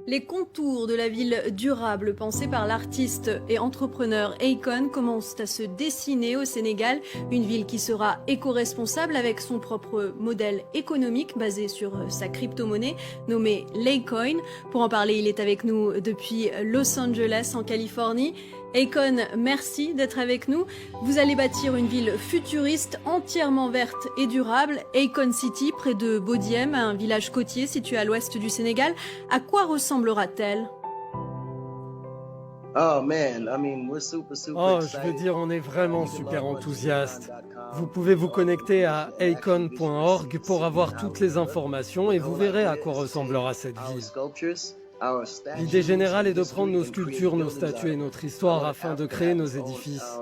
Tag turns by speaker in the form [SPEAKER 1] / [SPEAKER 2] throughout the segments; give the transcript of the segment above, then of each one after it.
[SPEAKER 1] Les contours de la ville durable pensée par l'artiste et entrepreneur Akon commencent à se dessiner au Sénégal, une ville qui sera éco-responsable avec son propre modèle économique basé sur sa crypto-monnaie nommée Laycoin. Pour en parler, il est avec nous depuis Los Angeles en Californie. Akon, merci d'être avec nous. Vous allez bâtir une ville futuriste entièrement verte et durable, Akon City, près de Bodiem, un village côtier situé à l'ouest du Sénégal. À quoi ressemblera-t-elle?
[SPEAKER 2] Oh, je veux dire, on est vraiment super enthousiaste. Vous pouvez vous connecter à akon.org pour avoir toutes les informations et vous verrez à quoi ressemblera cette ville. L'idée générale est de prendre nos sculptures, nos statues et notre histoire afin de créer nos édifices.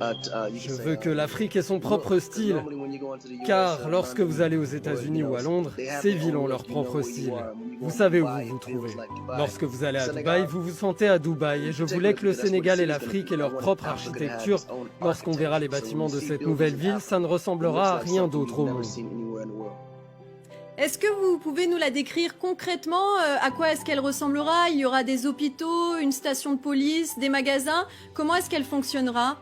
[SPEAKER 2] Je veux que l'Afrique ait son propre style, car lorsque vous allez aux États-Unis ou à Londres, ces villes ont leur propre style. Vous savez où vous vous trouvez. Lorsque vous allez à Dubaï, vous vous sentez à Dubaï, et je voulais que le Sénégal et l'Afrique aient leur propre architecture. Lorsqu'on verra les bâtiments de cette nouvelle ville, ça ne ressemblera à rien d'autre au monde.
[SPEAKER 1] Est-ce que vous pouvez nous la décrire concrètement? À quoi est-ce qu'elle ressemblera? Il y aura des hôpitaux, une station de police, des magasins? Comment est-ce qu'elle fonctionnera?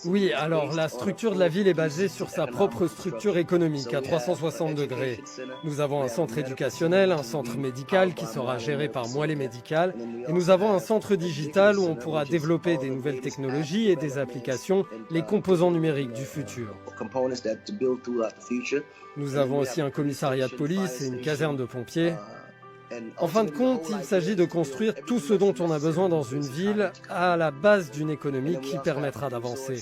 [SPEAKER 2] Oui, alors la structure de la ville est basée sur sa propre structure économique à 360 degrés. Nous avons un centre éducationnel, un centre médical qui sera géré par Moelle Médical, et nous avons un centre digital où on pourra développer des nouvelles technologies et des applications, les composants numériques du futur. Nous avons aussi un commissariat de police et une caserne de pompiers. En fin de compte, il s'agit de construire tout ce dont on a besoin dans une ville à la base d'une économie qui permettra d'avancer.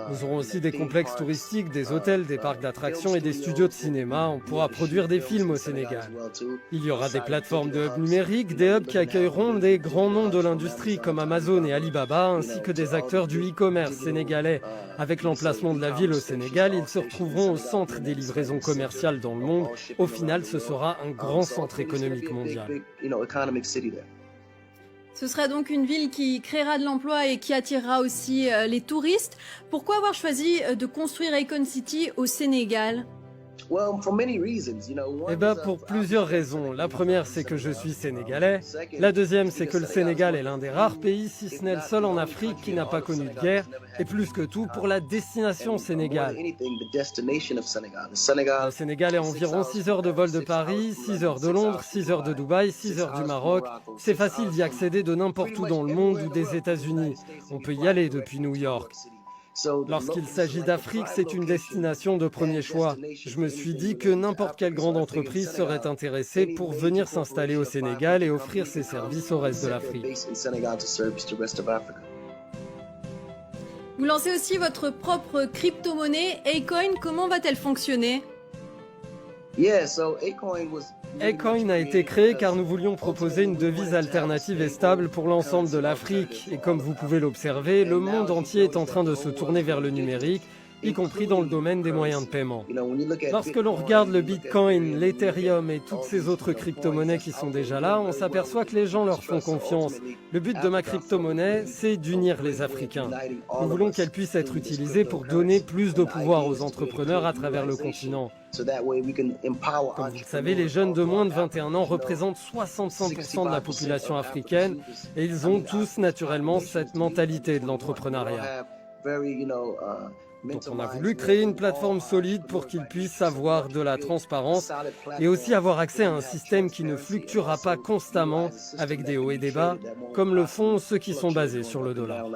[SPEAKER 2] Nous aurons aussi des complexes touristiques, des hôtels, des parcs d'attractions et des studios de cinéma. On pourra produire des films au Sénégal. Il y aura des plateformes de hubs numériques, des hubs qui accueilleront des grands noms de l'industrie comme Amazon et Alibaba, ainsi que des acteurs du e-commerce sénégalais. Avec l'emplacement de la ville au Sénégal, ils se retrouveront au centre des livraisons commerciales dans le monde. Au final, ce sera un grand centre économique mondial.
[SPEAKER 1] Ce sera donc une ville qui créera de l'emploi et qui attirera aussi les touristes. Pourquoi avoir choisi de construire Akon City au Sénégal?
[SPEAKER 2] Eh bien, pour plusieurs raisons. La première, c'est que je suis sénégalais. La deuxième, c'est que le Sénégal est l'un des rares pays, si ce n'est le seul en Afrique, qui n'a pas connu de guerre. Et plus que tout, pour la destination Sénégal. Le Sénégal est à environ 6 heures de vol de Paris, 6 heures de Londres, 6 heures de Dubaï, 6 heures du Maroc. C'est facile d'y accéder de n'importe où dans le monde ou des États-Unis. On peut y aller depuis New York. Lorsqu'il s'agit d'Afrique, c'est une destination de premier choix. Je me suis dit que n'importe quelle grande entreprise serait intéressée pour venir s'installer au Sénégal et offrir ses services au reste de l'Afrique.
[SPEAKER 1] Vous lancez aussi votre propre crypto-monnaie, Akon. Comment va-t-elle fonctionner?
[SPEAKER 2] Akon a été créé car nous voulions proposer une devise alternative et stable pour l'ensemble de l'Afrique. Et comme vous pouvez l'observer, le monde entier est en train de se tourner vers le numérique, y compris dans le domaine des moyens de paiement. Lorsque l'on regarde le Bitcoin, l'Ethereum et toutes ces autres crypto-monnaies qui sont déjà là, on s'aperçoit que les gens leur font confiance. Le but de ma crypto-monnaie, c'est d'unir les Africains. Nous voulons qu'elle puisse être utilisée pour donner plus de pouvoir aux entrepreneurs à travers le continent. Comme vous le savez, les jeunes de moins de 21 ans représentent 65% de la population africaine et ils ont tous naturellement cette mentalité de l'entrepreneuriat. Donc on a voulu créer une plateforme solide pour qu'ils puissent avoir de la transparence et aussi avoir accès à un système qui ne fluctuera pas constamment avec des hauts et des bas, comme le font ceux qui sont basés sur le dollar.